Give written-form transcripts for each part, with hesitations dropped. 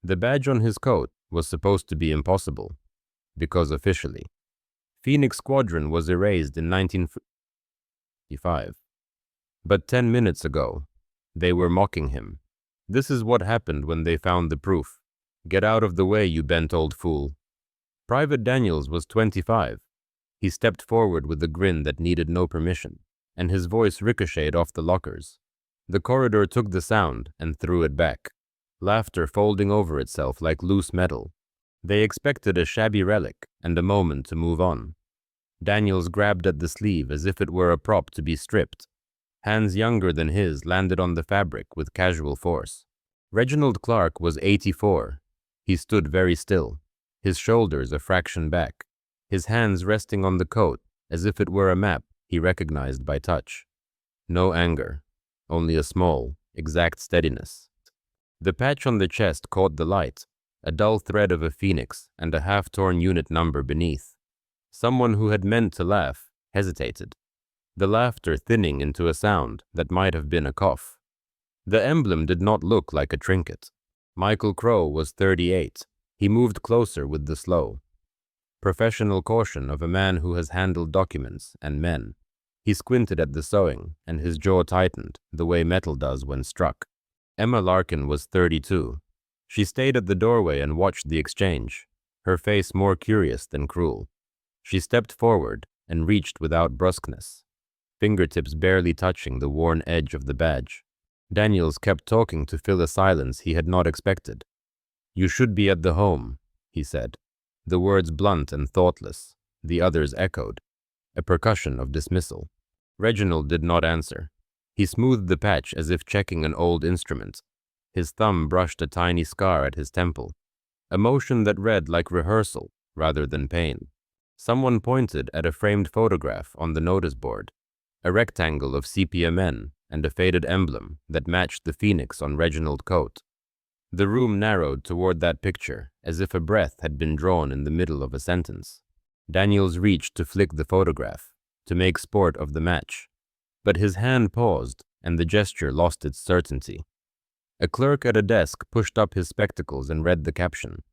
The badge on his coat was supposed to be impossible, because officially, Phoenix Squadron was erased in 1945. But 10 minutes ago, they were mocking him. This is what happened when they found the proof. Get out of the way, you bent old fool. Private Daniels was 25. He stepped forward with a grin that needed no permission, and his voice ricocheted off the lockers. The corridor took the sound and threw it back, laughter folding over itself like loose metal. They expected a shabby relic and a moment to move on. Daniels grabbed at the sleeve as if it were a prop to be stripped. Hands younger than his landed on the fabric with casual force. Reginald Clark was 84. He stood very still, his shoulders a fraction back, his hands resting on the coat as if it were a map he recognized by touch. No anger, only a small, exact steadiness. The patch on the chest caught the light, a dull thread of a phoenix and a half-torn unit number beneath. Someone who had meant to laugh hesitated, the laughter thinning into a sound that might have been a cough. The emblem did not look like a trinket. Michael Crow was 38. He moved closer with the slow, professional caution of a man who has handled documents and men. He squinted at the sewing, and his jaw tightened, the way metal does when struck. Emma Larkin was 32. She stayed at the doorway and watched the exchange, her face more curious than cruel. She stepped forward and reached without brusqueness, fingertips barely touching the worn edge of the badge. Daniels kept talking to fill a silence he had not expected. "You should be at the home," he said. The words blunt and thoughtless, the others echoed, a percussion of dismissal. Reginald did not answer. He smoothed the patch as if checking an old instrument. His thumb brushed a tiny scar at his temple, a motion that read like rehearsal rather than pain. Someone pointed at a framed photograph on the notice board, a rectangle of sepia men and a faded emblem that matched the phoenix on Reginald's coat. The room narrowed toward that picture, as if a breath had been drawn in the middle of a sentence. Daniels reached to flick the photograph, to make sport of the match. But his hand paused, and the gesture lost its certainty. A clerk at a desk pushed up his spectacles and read the caption.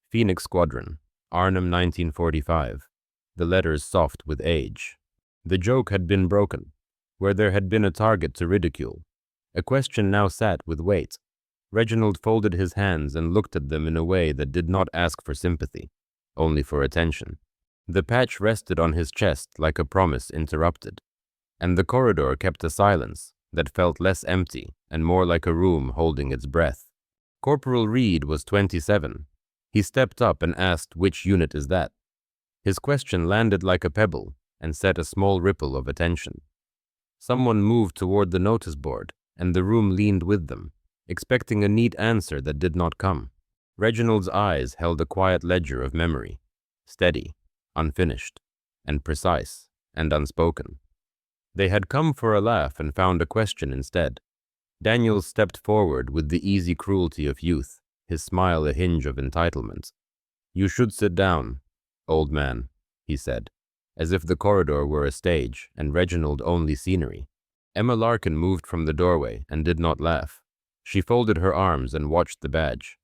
Phoenix Squadron, Arnhem 1945. The letters soft with age. The joke had been broken, where there had been a target to ridicule. A question now sat with weight. Reginald folded his hands and looked at them in a way that did not ask for sympathy, only for attention. The patch rested on his chest like a promise interrupted, and the corridor kept a silence that felt less empty and more like a room holding its breath. Corporal Reed was 27. He stepped up and asked, "Which unit is that?" His question landed like a pebble and set a small ripple of attention. Someone moved toward the notice board, and the room leaned with them, expecting a neat answer that did not come. Reginald's eyes held a quiet ledger of memory, steady, unfinished, and precise, and unspoken. They had come for a laugh and found a question instead. Daniels stepped forward with the easy cruelty of youth, his smile a hinge of entitlement. "You should sit down, old man," he said, as if the corridor were a stage and Reginald only scenery. Emma Larkin moved from the doorway and did not laugh. She folded her arms and watched the badge.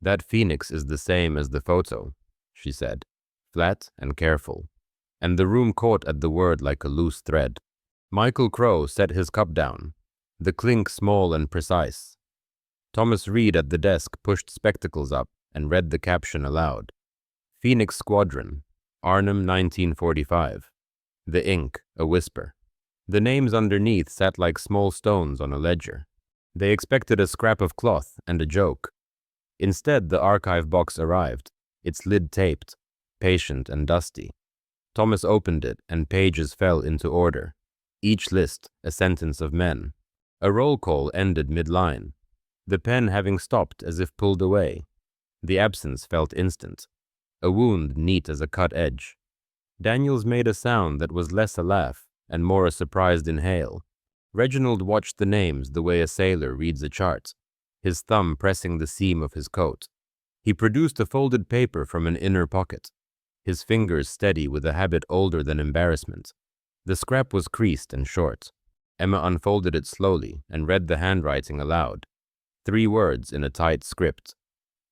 "That phoenix is the same as the photo," she said, flat and careful, and the room caught at the word like a loose thread. Michael Crow set his cup down, the clink small and precise. Thomas Reed at the desk pushed spectacles up and read the caption aloud. Phoenix Squadron, Arnhem 1945. The ink, a whisper. The names underneath sat like small stones on a ledger. They expected a scrap of cloth and a joke. Instead, the archive box arrived, its lid taped, patient and dusty. Thomas opened it, and pages fell into order. Each list, a sentence of men. A roll call ended mid-line, the pen having stopped as if pulled away. The absence felt instant, a wound neat as a cut edge. Daniels made a sound that was less a laugh and more a surprised inhale. Reginald watched the names the way a sailor reads a chart, his thumb pressing the seam of his coat. He produced a folded paper from an inner pocket, his fingers steady with a habit older than embarrassment. The scrap was creased and short. Emma unfolded it slowly and read the handwriting aloud. 3 words in a tight script.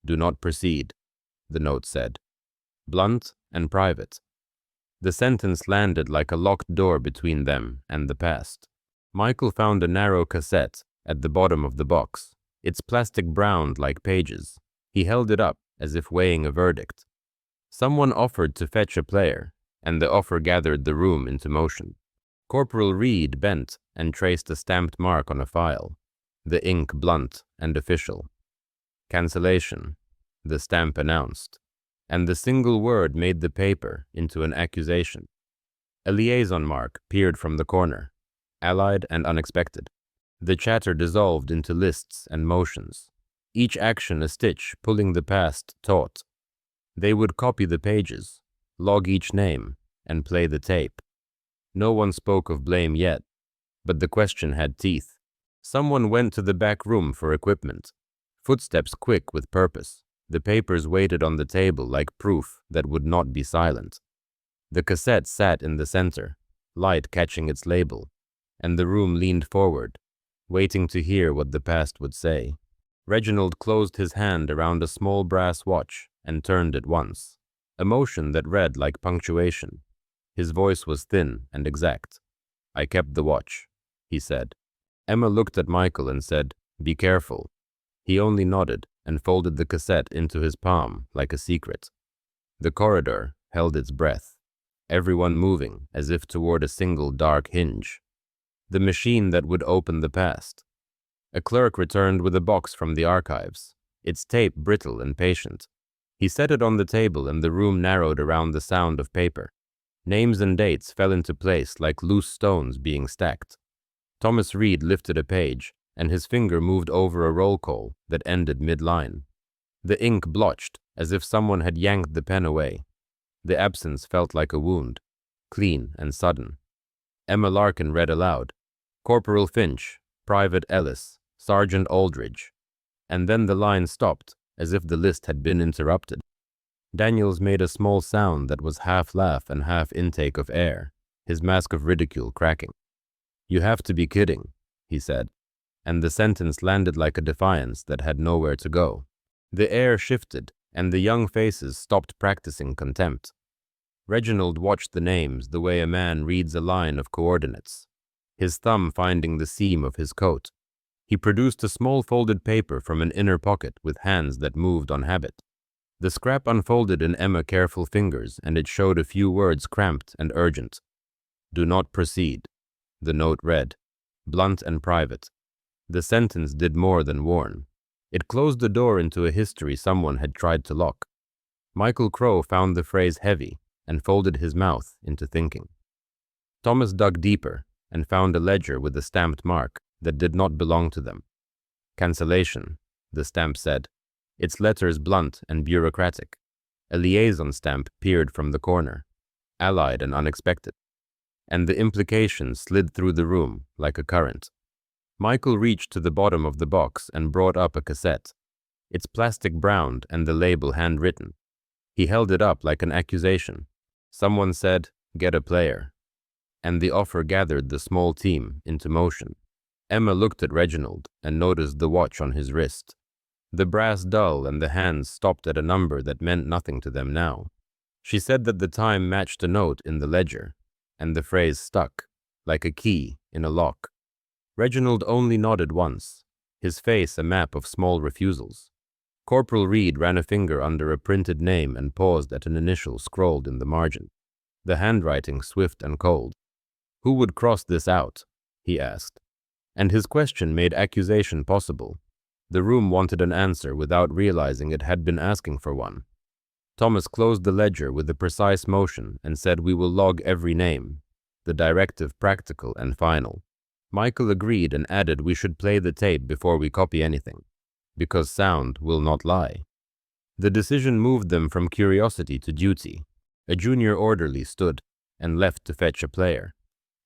Do not proceed, the note said. Blunt and private. The sentence landed like a locked door between them and the past. Michael found a narrow cassette at the bottom of the box, its plastic browned like pages. He held it up as if weighing a verdict. Someone offered to fetch a player, and the offer gathered the room into motion. Corporal Reed bent and traced a stamped mark on a file, the ink blunt and official. Cancellation, the stamp announced, and the single word made the paper into an accusation. A liaison mark peered from the corner, allied and unexpected. The chatter dissolved into lists and motions, each action a stitch pulling the past taut. They would copy the pages, log each name, and play the tape. No one spoke of blame yet, but the question had teeth. Someone went to the back room for equipment, footsteps quick with purpose. The papers waited on the table like proof that would not be silent. The cassette sat in the center, light catching its label, and the room leaned forward, waiting to hear what the past would say. Reginald closed his hand around a small brass watch and turned it once, a motion that read like punctuation. His voice was thin and exact. I kept the watch, he said. Emma looked at Michael and said, Be careful. He only nodded and folded the cassette into his palm like a secret. The corridor held its breath, everyone moving as if toward a single dark hinge. The machine that would open the past. A clerk returned with a box from the archives, its tape brittle and patient. He set it on the table and the room narrowed around the sound of paper. Names and dates fell into place like loose stones being stacked. Thomas Reed lifted a page, and his finger moved over a roll call that ended mid-line. The ink blotched, as if someone had yanked the pen away. The absence felt like a wound, clean and sudden. Emma Larkin read aloud, Corporal Finch, Private Ellis, Sergeant Aldridge. And then the line stopped, as if the list had been interrupted. Daniels made a small sound that was half laugh and half intake of air, his mask of ridicule cracking. You have to be kidding, he said, and the sentence landed like a defiance that had nowhere to go. The air shifted, and the young faces stopped practicing contempt. Reginald watched the names the way a man reads a line of coordinates, his thumb finding the seam of his coat. He produced a small folded paper from an inner pocket with hands that moved on habit. The scrap unfolded in Emma's careful fingers, and it showed a few words cramped and urgent. Do not proceed, the note read, blunt and private. The sentence did more than warn. It closed the door into a history someone had tried to lock. Michael Crow found the phrase heavy and folded his mouth into thinking. Thomas dug deeper and found a ledger with a stamped mark that did not belong to them. Cancellation, the stamp said, its letters blunt and bureaucratic. A liaison stamp peered from the corner, allied and unexpected, and the implication slid through the room like a current. Michael reached to the bottom of the box and brought up a cassette, its plastic browned and the label handwritten. He held it up like an accusation. Someone said, Get a player. And the offer gathered the small team into motion. Emma looked at Reginald and noticed the watch on his wrist. The brass dull and the hands stopped at a number that meant nothing to them now. She said that the time matched a note in the ledger, and the phrase stuck, like a key in a lock. Reginald only nodded once, his face a map of small refusals. Corporal Reed ran a finger under a printed name and paused at an initial scrawled in the margin, the handwriting swift and cold. Who would cross this out? He asked. And his question made accusation possible. The room wanted an answer without realizing it had been asking for one. Thomas closed the ledger with a precise motion and said, We will log every name, the directive practical and final. Michael agreed and added we should play the tape before we copy anything, because sound will not lie. The decision moved them from curiosity to duty. A junior orderly stood and left to fetch a player,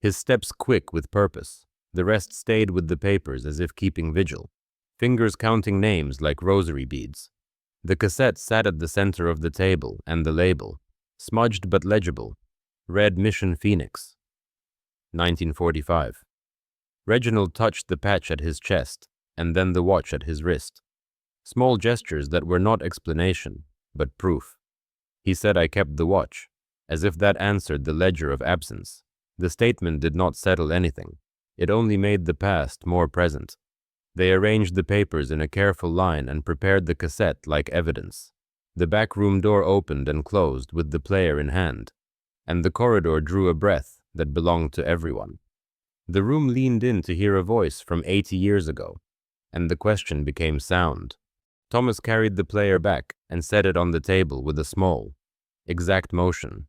his steps quick with purpose. The rest stayed with the papers as if keeping vigil, fingers counting names like rosary beads. The cassette sat at the center of the table, and the label, smudged but legible, read Mission Phoenix, 1945. Reginald touched the patch at his chest, and then the watch at his wrist. Small gestures that were not explanation, but proof. He said, "I kept the watch," as if that answered the ledger of absence. The statement did not settle anything. It only made the past more present. They arranged the papers in a careful line and prepared the cassette like evidence. The back room door opened and closed with the player in hand, and the corridor drew a breath that belonged to everyone. The room leaned in to hear a voice from 80 years ago, and the question became sound. Thomas carried the player back and set it on the table with a small, exact motion.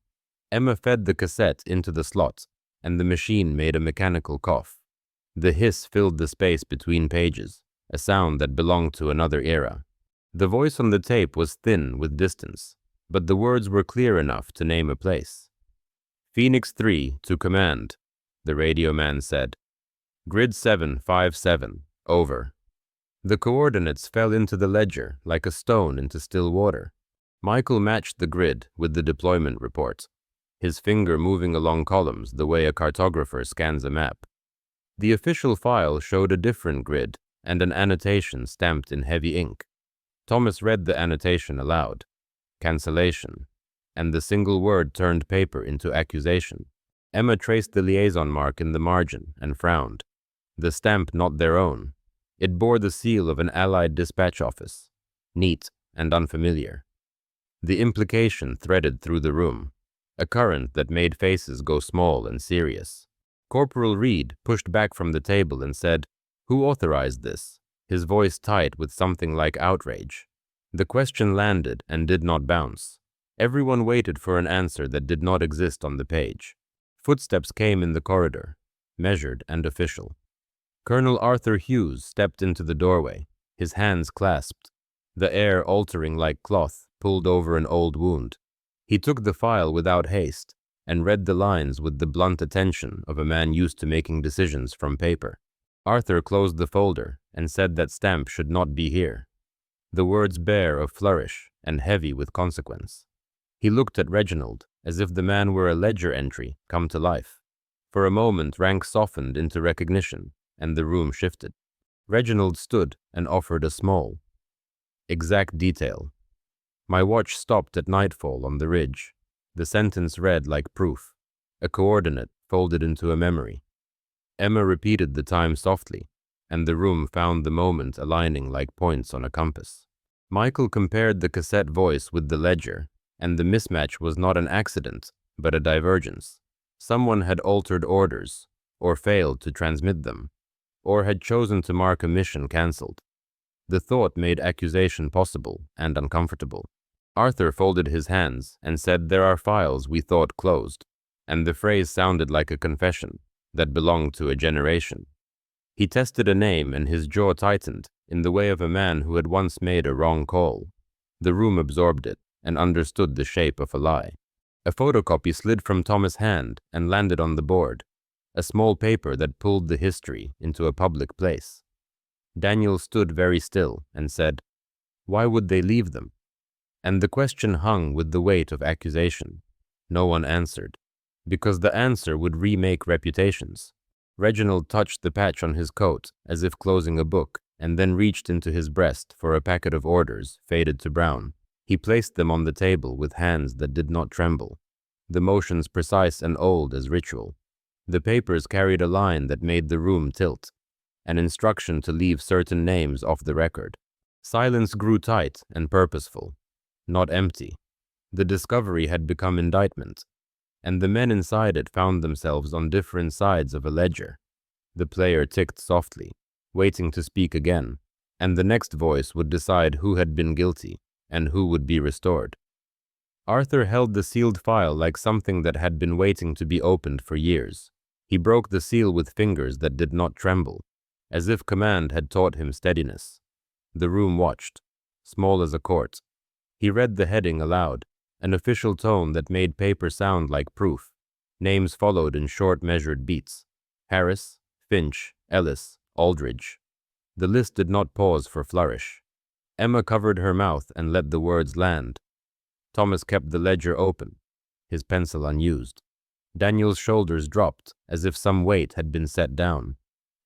Emma fed the cassette into the slot, and the machine made a mechanical cough. The hiss filled the space between pages, a sound that belonged to another era. The voice on the tape was thin with distance, but the words were clear enough to name a place. "Phoenix 3 to command," the radio man said. "Grid 757, over." The coordinates fell into the ledger like a stone into still water. Michael matched the grid with the deployment report, his finger moving along columns the way a cartographer scans a map. The official file showed a different grid and an annotation stamped in heavy ink. Thomas read the annotation aloud. Cancellation. And the single word turned paper into accusation. Emma traced the liaison mark in the margin and frowned. The stamp not their own. It bore the seal of an Allied dispatch office, neat and unfamiliar. The implication threaded through the room, a current that made faces go small and serious. Corporal Reed pushed back from the table and said, "Who authorized this?" his voice tight with something like outrage. The question landed and did not bounce. Everyone waited for an answer that did not exist on the page. Footsteps came in the corridor, measured and official. Colonel Arthur Hughes stepped into the doorway, his hands clasped, the air altering like cloth pulled over an old wound. He took the file without haste and read the lines with the blunt attention of a man used to making decisions from paper. Arthur closed the folder and said that stamp should not be here. The words bare of flourish and heavy with consequence. He looked at Reginald as if the man were a ledger entry come to life. For a moment, rank softened into recognition, and the room shifted. Reginald stood and offered a small, exact detail. "My watch stopped at nightfall on the ridge." The sentence read like proof, a coordinate folded into a memory. Emma repeated the time softly, and the room found the moment aligning like points on a compass. Michael compared the cassette voice with the ledger, and the mismatch was not an accident, but a divergence. Someone had altered orders, or failed to transmit them, or had chosen to mark a mission cancelled. The thought made accusation possible and uncomfortable. Arthur folded his hands and said, "There are files we thought closed," and the phrase sounded like a confession that belonged to a generation. He tested a name and his jaw tightened in the way of a man who had once made a wrong call. The room absorbed it and understood the shape of a lie. A photocopy slid from Thomas' hand and landed on the board, a small paper that pulled the history into a public place. Daniel stood very still and said, "Why would they leave them?" And the question hung with the weight of accusation. No one answered, because the answer would remake reputations. Reginald touched the patch on his coat as if closing a book, and then reached into his breast for a packet of orders faded to brown. He placed them on the table with hands that did not tremble, the motions precise and old as ritual. The papers carried a line that made the room tilt, an instruction to leave certain names off the record. Silence grew tight and purposeful, not empty. The discovery had become indictment, and the men inside it found themselves on different sides of a ledger. The player ticked softly, waiting to speak again, and the next voice would decide who had been guilty and who would be restored. Arthur held the sealed file like something that had been waiting to be opened for years. He broke the seal with fingers that did not tremble, as if command had taught him steadiness. The room watched, small as a court. He read the heading aloud, an official tone that made paper sound like proof. Names followed in short measured beats. Harris, Finch, Ellis, Aldridge. The list did not pause for flourish. Emma covered her mouth and let the words land. Thomas kept the ledger open, his pencil unused. Daniel's shoulders dropped as if some weight had been set down.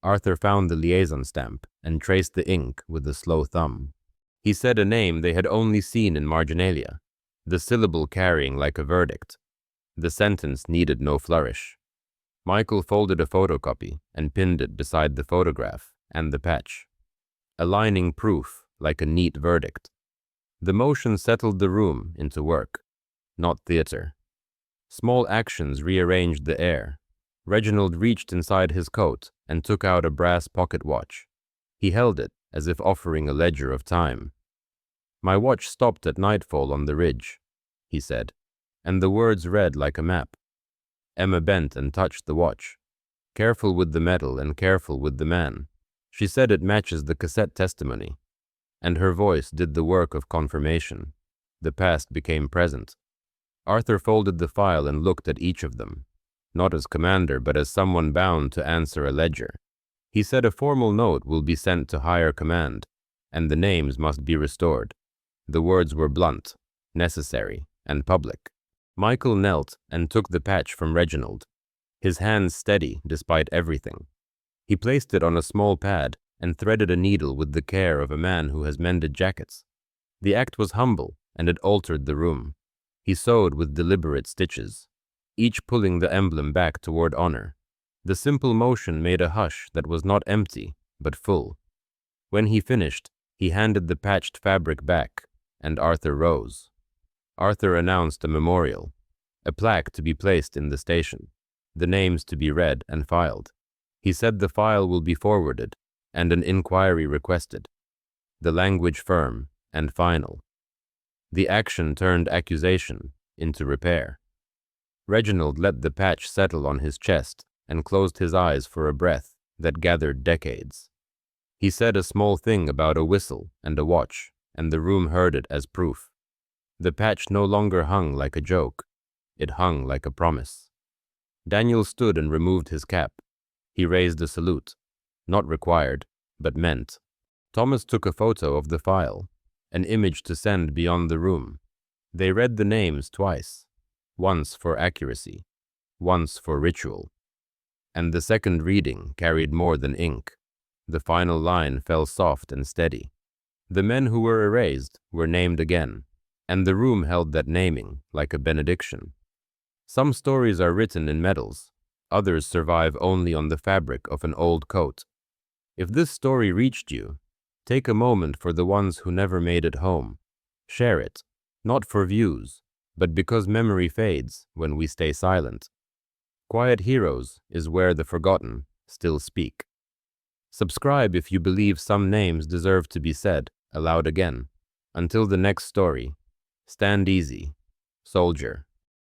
Arthur found the liaison stamp and traced the ink with a slow thumb. He said a name they had only seen in marginalia, the syllable carrying like a verdict. The sentence needed no flourish. Michael folded a photocopy and pinned it beside the photograph and the patch, aligning proof like a neat verdict. The motion settled the room into work, not theater. Small actions rearranged the air. Reginald reached inside his coat and took out a brass pocket watch. He held it as if offering a ledger of time. "My watch stopped at nightfall on the ridge," he said, and the words read like a map. Emma bent and touched the watch. "Careful with the metal and careful with the man." She said it matches the cassette testimony, and her voice did the work of confirmation. The past became present. Arthur folded the file and looked at each of them, not as commander but as someone bound to answer a ledger. He said a formal note will be sent to higher command, and the names must be restored. The words were blunt, necessary, and public. Michael knelt and took the patch from Reginald, his hands steady despite everything. He placed it on a small pad and threaded a needle with the care of a man who has mended jackets. The act was humble, and it altered the room. He sewed with deliberate stitches, each pulling the emblem back toward honor. The simple motion made a hush that was not empty, but full. When he finished, he handed the patched fabric back, and Arthur rose. Arthur announced a memorial, a plaque to be placed in the station, the names to be read and filed. He said the file will be forwarded, and an inquiry requested. The language firm and final. The action turned accusation into repair. Reginald let the patch settle on his chest and closed his eyes for a breath that gathered decades. He said a small thing about a whistle and a watch, and the room heard it as proof. The patch no longer hung like a joke. It hung like a promise. Daniel stood and removed his cap. He raised a salute, not required, but meant. Thomas took a photo of the file, an image to send beyond the room. They read the names twice, once for accuracy, once for ritual. And the second reading carried more than ink. The final line fell soft and steady. The men who were erased were named again, and the room held that naming like a benediction. Some stories are written in medals, others survive only on the fabric of an old coat. If this story reached you, take a moment for the ones who never made it home. Share it, not for views, but because memory fades when we stay silent. Quiet Heroes is where the forgotten still speak. Subscribe if you believe some names deserve to be said aloud again. Until the next story, stand easy, soldier.